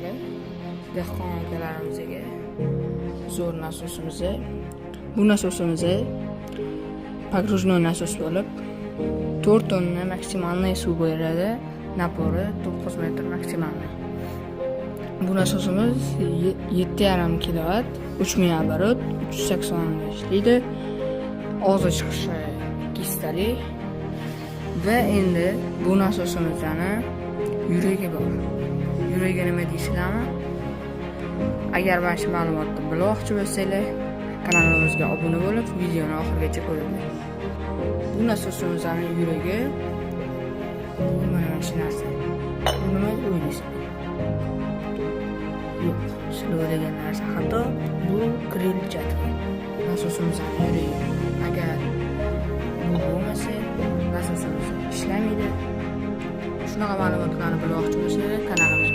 aka, dehqon akalarimizga zo'r nasosimiz. Bu nasosimiz pogrujnoy nasos bo'lib, 4 tonna maksimalniy suv beradi. Napori 9 metr maksimalniy. Bu nasosimiz 7,5 kW, 3000 оборот, 380 ishlaydi. Og'zi chiqishi 2 stalik. Va endi bu nasosimizdan yuragi bor. Yuragi nima deysizlarmi? Agar mana shu ma'lumotni bilmoqchi bo'lsanglar, kanalimizga obuna bo'lib, videoni oxirigacha ko'ringlar. Bu nasosimizning yuragi mana shu narsa. Bu nima o'ylaysiz? Yo'q, siz o'ylagan narsa xato. Bu gril-jat. Nasosimizning yuragi. Agar bu bo'lmasa, nasosimiz ishlamaydi. Shunaqa ma'lumotlarni bilmoqchi bo'lsangiz, kanalimizga